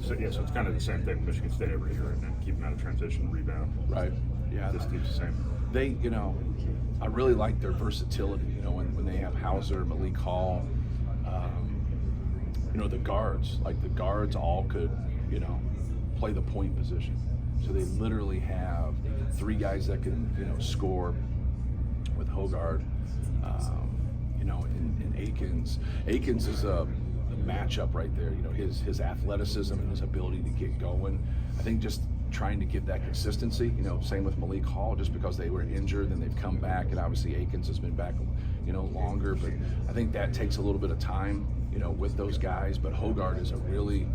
So so it's kind of the same thing with Michigan State every year, and then keep them out of transition, rebound. Right. Yeah. This team's the same. They, I really like their versatility. When they have Hauser, Malik Hall, the guards. Like the guards all could, play the point position. So they literally have three guys that can, score with Hogard, and Akins. Akins is a matchup right there. His athleticism and his ability to get going. I think just trying to get that consistency. Same with Malik Hall, just because they were injured and they've come back, and obviously Akins has been back, longer. But I think that takes a little bit of time, with those guys. But Hogard is a really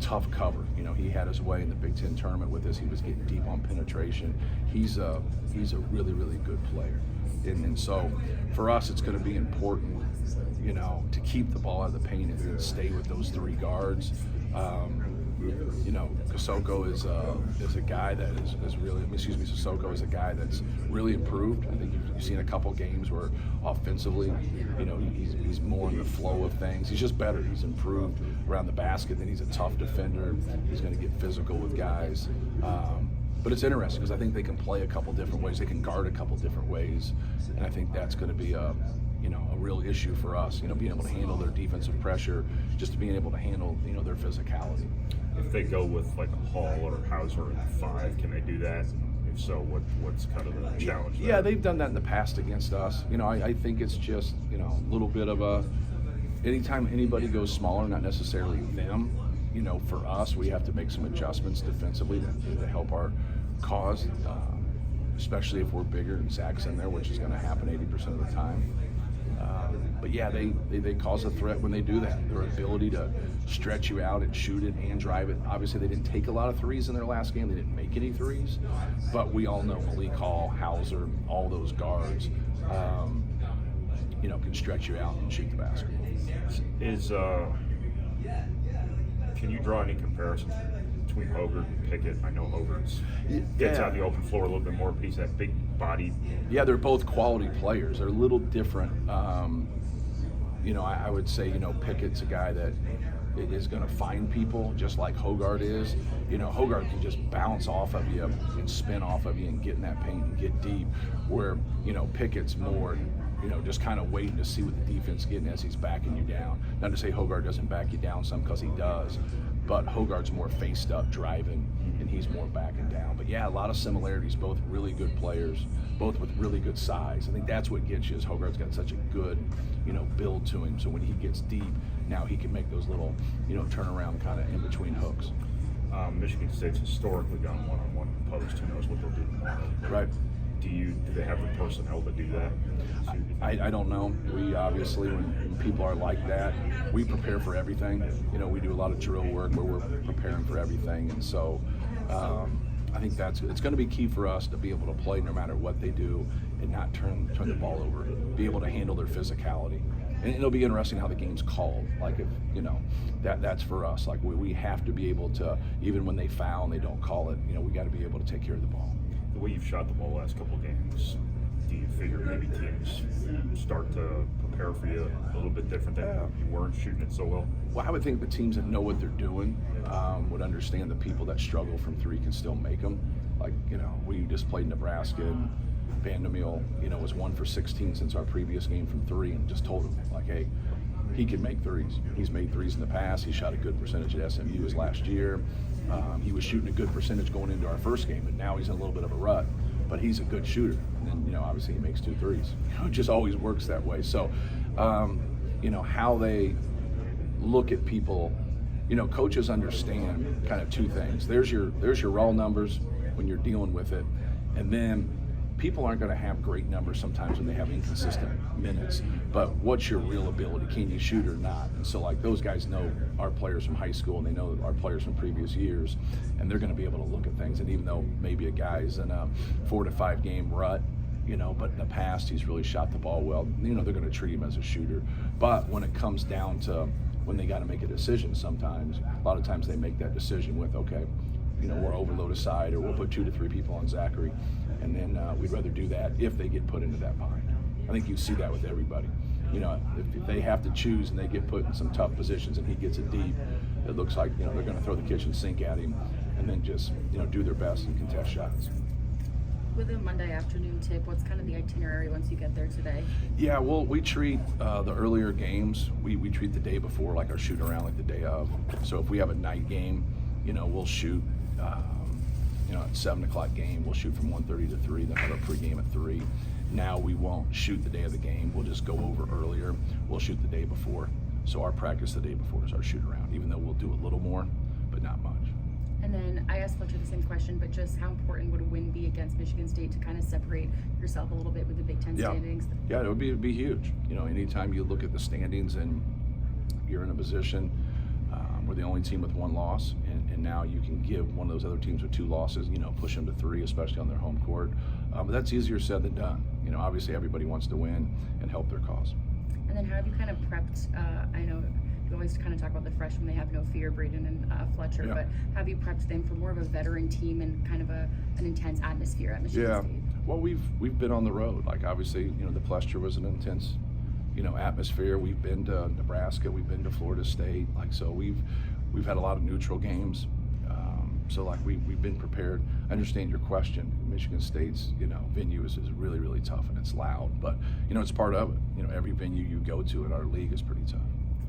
tough cover. He had his way in the Big Ten tournament with us. He was getting deep on penetration. He's a really, really good player. And so for us, it's going to be important, to keep the ball out of the paint and stay with those three guards. Sissoko is a guy that is really, Sissoko is a guy that's really improved. I think you've seen a couple games where offensively, he's more in the flow of things. He's just better. He's improved around the basket. Then he's a tough defender. He's going to get physical with guys. But it's interesting because I think they can play a couple different ways. They can guard a couple different ways, and I think that's going to be a real issue for us. Being able to handle their defensive pressure, just being able to handle their physicality. If they go with like a Hall or Hauser at 5, can they do that? If so, what's kind of the challenge there? Yeah, they've done that in the past against us. I think it's just a little bit of a. Anytime anybody goes smaller, not necessarily them. For us, we have to make some adjustments defensively to help our cause, especially if we're bigger and Zach's in there, which is going to happen 80% of the time. But yeah, they cause a threat when they do that. Their ability to stretch you out and shoot it and drive it. Obviously, they didn't take a lot of threes in their last game. They didn't make any threes. But we all know Malik Hall, Hauser, all those guards, can stretch you out and shoot the basketball. Can you draw any comparisons between Hogard and Pickett? I know Hogard gets out the open floor a little bit more, but he's that big body. Yeah, they're both quality players. They're a little different. I would say, Pickett's a guy that is going to find people just like Hogard is. Hogard can just bounce off of you and spin off of you and get in that paint and get deep, where, Pickett's more, just kind of waiting to see what the defense is getting as he's backing you down. Not to say Hogard doesn't back you down some, because he does, but Hogard's more faced up driving and he's more backing down. But yeah, a lot of similarities, both really good players, both with really good size. I think that's what gets you, is Hogard's got such a good, build to him. So when he gets deep, now he can make those little, turnaround kind of in between hooks. Michigan State's historically gone one-on-one in the post. Who knows what they'll do tomorrow? Right. Do they have the personnel to do that? I don't know. We obviously, when people are like that, we prepare for everything. We do a lot of drill work where we're preparing for everything, and so I think it's going to be key for us to be able to play no matter what they do and not turn the ball over. Be able to handle their physicality, and it'll be interesting how the game's called. Like if that's for us. Like we have to be able to, even when they foul and they don't call it, we got to be able to take care of the ball. The way you've shot the ball last couple of games, do you figure maybe teams start to prepare for you a little bit different than you weren't shooting it so well? Well, I would think the teams that know what they're doing would understand the people that struggle from three can still make them. Like, we just played Nebraska, and Vandermeer, was 1 for 16 since our previous game from three, and just told him, like, hey, he can make threes. He's made threes in the past. He shot a good percentage at SMU his last year. He was shooting a good percentage going into our first game, but now he's in a little bit of a rut. But he's a good shooter. And then, obviously he makes 2 threes. It just always works that way. So, how they look at people, coaches understand kind of 2 things. There's your raw numbers when you're dealing with it, and then people aren't going to have great numbers sometimes when they have inconsistent minutes, but what's your real ability? Can you shoot or not? And so, like, those guys know our players from high school, and they know our players from previous years, and they're going to be able to look at things. And even though maybe a guy's in a 4 to 5 game rut, but in the past he's really shot the ball well, they're going to treat him as a shooter. But when it comes down to when they got to make a decision, sometimes, a lot of times they make that decision with, okay, we'll overload a side, or we'll put 2 to 3 people on Zachary, and then we'd rather do that if they get put into that bind. I think you see that with everybody. you know, if they have to choose and they get put in some tough positions and he gets it deep, it looks like, you know, they're going to throw the kitchen sink at him and then just, you know, do their best and contest shots. With a Monday afternoon tip, what's kind of the itinerary once you get there today? Yeah, well, we treat the earlier games, we treat the day before like our shoot around like the day of. So if we have a night game, you know, we'll shoot, you know, at 7 o'clock game, we'll shoot from 1:30 to 3, then have our pregame at 3. Now we won't shoot the day of the game, we'll just go over earlier. We'll shoot the day before. So our practice the day before is our shoot around, even though we'll do a little more, but not much. And then I asked Fletcher the same question, but just how important would a win be against Michigan State to kind of separate yourself a little bit with the Big Ten standings? Yeah, it'd be huge. You know, anytime you look at the standings and you're in a position, we're the only team with 1 loss, and now you can give one of those other teams with 2 losses, you know, push them to 3, especially on their home court. But that's easier said than done. You know, obviously everybody wants to win and help their cause. And then how have you kind of prepped, I know you always kind of talk about the freshmen, they have no fear, Braden and Fletcher, but have you prepped them for more of a veteran team and kind of an intense atmosphere at Michigan State? Well, we've been on the road. Like obviously, you know, the Plester was an intense, you know, atmosphere. We've been to Nebraska, we've been to Florida State. Like so, we've had a lot of neutral games. So like we've been prepared. I understand your question. Michigan State's, you know, venue is really, really tough and it's loud, but you know, it's part of it. You know, every venue you go to in our league is pretty tough.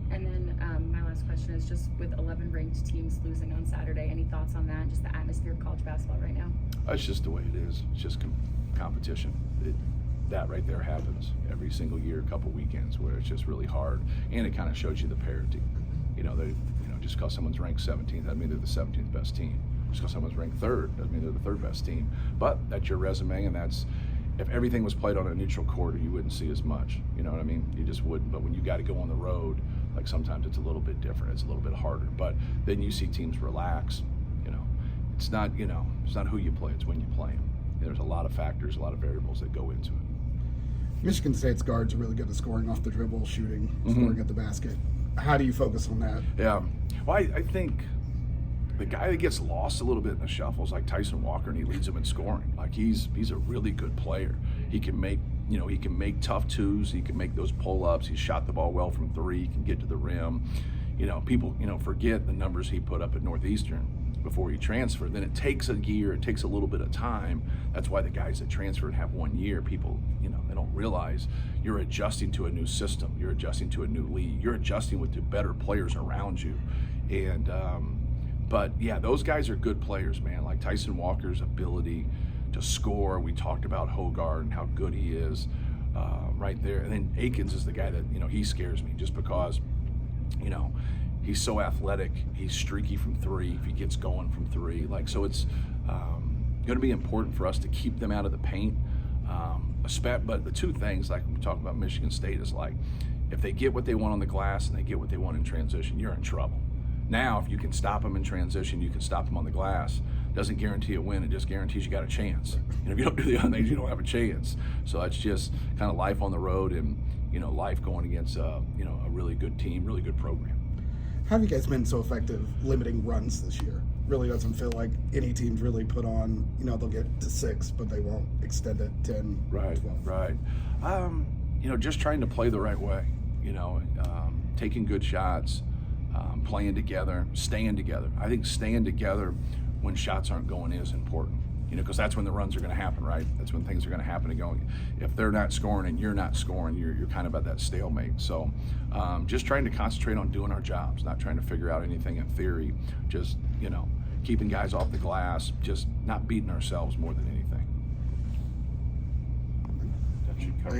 And then my last question is just with 11 ranked teams losing on Saturday, any thoughts on that, just the atmosphere of college basketball right now? It's just the way it is. It's just competition. That right there happens every single year, a couple weekends where it's just really hard, and it kind of shows you the parity. You know, just because someone's ranked 17th doesn't mean they're the 17th best team. Just because someone's ranked 3rd doesn't mean they're the 3rd best team. But that's your resume, and that's, if everything was played on a neutral court, you wouldn't see as much. You know what I mean? You just wouldn't. But when you got to go on the road, like sometimes it's a little bit different. It's a little bit harder. But then you see teams relax. You know, it's not who you play. It's when you play them. There's a lot of factors, a lot of variables that go into it. Michigan State's guards are really good at scoring off the dribble, shooting, scoring at the basket. How do you focus on that? Yeah. Well, I think the guy that gets lost a little bit in the shuffle is like Tyson Walker, and he leads them in scoring. Like he's a really good player. He can make tough twos. He can make those pull-ups. He shot the ball well from 3. He can get to the rim. You know, people forget the numbers he put up at Northeastern before he transferred. Then it takes a year. It takes a little bit of time. That's why the guys that transfer and have 1 year, people, they don't realize you're adjusting to a new system. You're adjusting to a new league. You're adjusting with the better players around you. And but yeah, those guys are good players, man. Like Tyson Walker's ability to score. We talked about Hogarth and how good he is right there. And then Akins is the guy that, he scares me just because, he's so athletic. He's streaky from 3 if he gets going from 3. Like, so it's going to be important for us to keep them out of the paint. But the 2 things, like we talk about Michigan State, is like if they get what they want on the glass and they get what they want in transition, you're in trouble. Now, if you can stop them in transition, you can stop them on the glass. Doesn't guarantee a win. It just guarantees you got a chance. If you don't do the other things, you don't have a chance. So that's just kind of life on the road, and life going against a really good team, really good program. How have you guys been so effective limiting runs this year? Really doesn't feel like any teams really put on. They'll get to 6, but they won't extend it 10, 12. Right. Just trying to play the right way. Taking good shots. Playing together, staying together. I think staying together when shots aren't going is important, because that's when the runs are going to happen, right? That's when things are going to happen. If they're not scoring and you're not scoring, you're kind of at that stalemate. So just trying to concentrate on doing our jobs, not trying to figure out anything in theory, just, keeping guys off the glass, just not beating ourselves more than anything. That should cover it.